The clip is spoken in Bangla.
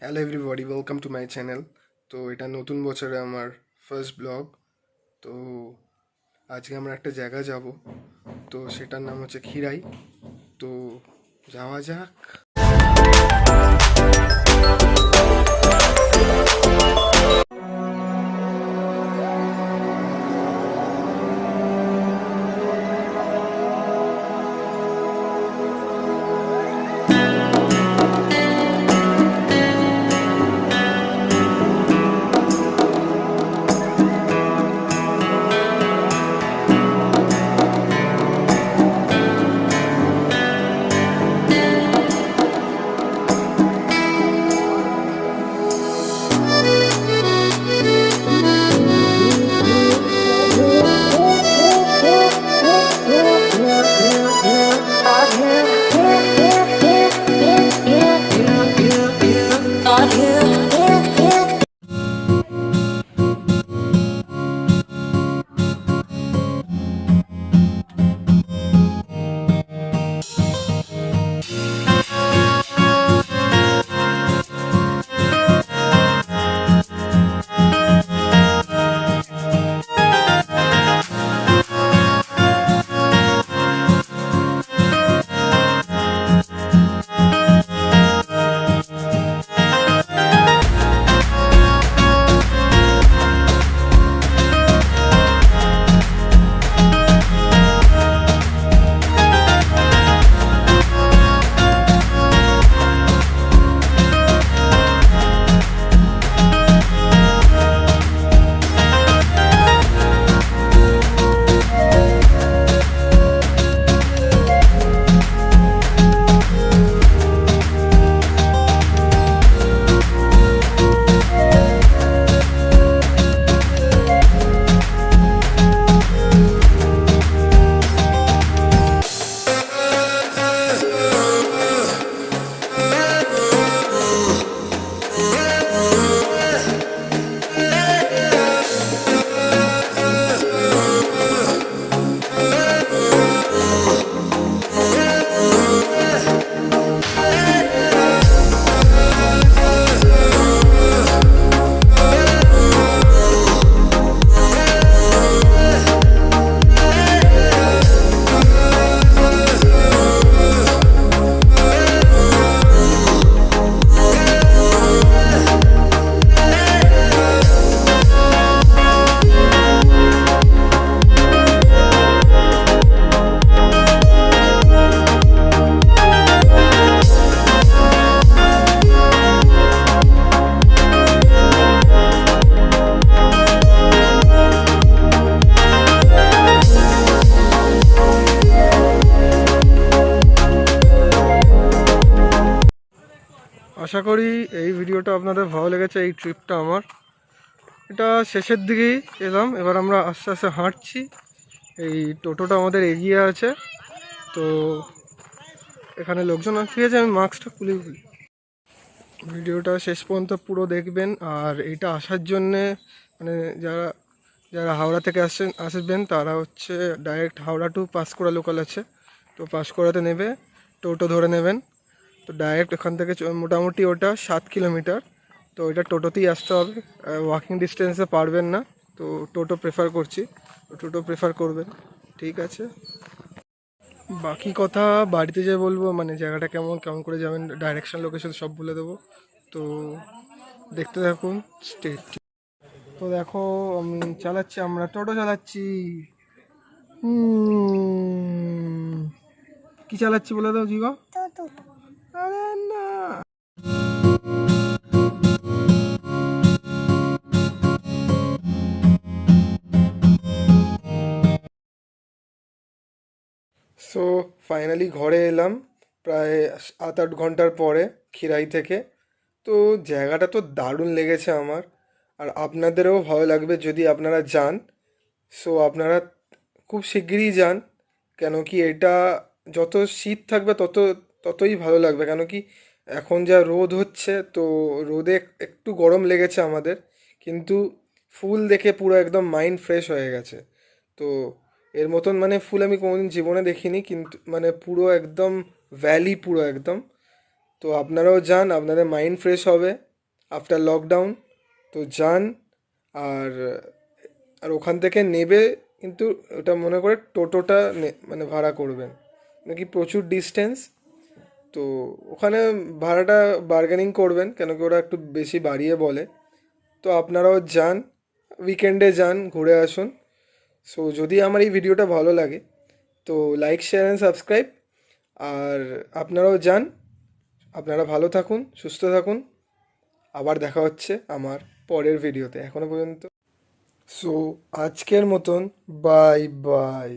Hello everybody, welcome to my channel. তো এটা নতুন বছরে আমার ফার্স্ট ব্লগ। তো আজকে আমরা একটা জায়গা যাব, তো সেটার নাম হচ্ছে খিরাই। তো যাওয়া যাক। আশা করি এই ভিডিওটা আপনাদের ভালো লেগেছে। এই ট্রিপটা আমার এটা শেষের দিকেই এলাম, এবার আমরা আস্তে আস্তে হাঁটছি। এই টোটোটা আমাদের এগিয়ে আছে। তো এখানে লোকজন ঠিক আছে, আমি মাস্কটা খুলে দিই। ভিডিওটা শেষ পর্যন্ত পুরো দেখবেন। আর এইটা আসার জন্যে মানে যারা যারা হাওড়া থেকে আসবেন তারা হচ্ছে direct Howrah to Panskura local আছে, তো পাঁশকুড়াতে নেবে টোটো ধরে নেবেন। তো ডাইরেক্ট এখান থেকে মোটামুটি ওটা 7 কিলোমিটার। তো ওইটা টোটোতেই আসতে হবে, ওয়াকিং ডিস্টেন্সে পারবেন না। তো টোটো প্রেফার করছি, টোটো প্রেফার করবেন। ঠিক আছে, বাকি কথা বাড়িতে যেয়ে বলবো, মানে জায়গাটা কেমন কেমন করে যাবেন, ডাইরেকশন লোকেশন সব বলে দেবো। তো দেখতে থাকুন, স্টেট। তো দেখো আমি চালাচ্ছি, আমরা টোটো চালাচ্ছি। কি চালাচ্ছি বলে দাও জিগো। আরে না, সো ফাইনালি ঘরে এলাম প্রায় 7-8 ঘন্টার পরে খিরাই থেকে। তো জায়গাটা তো দারুণ লেগেছে আমার, আর আপনাদেরও ভালো লাগবে যদি আপনারা যান। সো আপনারা খুব শিগগিরই যান, কেন কি এটা যত শীত থাকবে ততই ভালো লাগবে। কেন কি এখন যা রোদ হচ্ছে, তো রোদে একটু গরম লেগেছে আমাদের, কিন্তু ফুল দেখে পুরো একদম মাইন্ড ফ্রেশ হয়ে গেছে। তো এর মতন মানে ফুল আমি কোনোদিন জীবনে দেখিনি, কিন্তু মানে পুরো একদম ভ্যালি পুরো একদম। তো আপনারাও যান, আপনাদের মাইন্ড ফ্রেশ হবে। After lockdown. তো যান, আর আর ওখান থেকে নেবে, কিন্তু ওটা মনে করে টোটোটা মানে ভাড়া করবেন, নাকি প্রচুর ডিস্টেন্স। তো ওখানে ভাড়াটা বার্গেনিং করবেন, কেন কি ওরা একটু বেশি বাড়িয়ে বলে। তো আপনারাও যান, উইকেন্ডে যান, ঘুরে আসুন। সো যদি আমার এই ভিডিওটা ভালো লাগে তো লাইক, শেয়ার অ্যান্ড সাবস্ক্রাইব। আর আপনারাও যান, আপনারা ভালো থাকুন, সুস্থ থাকুন। আবার দেখা হচ্ছে আমার পরের ভিডিওতে। এখনো পর্যন্ত সো আজকের মতন বাই বাই।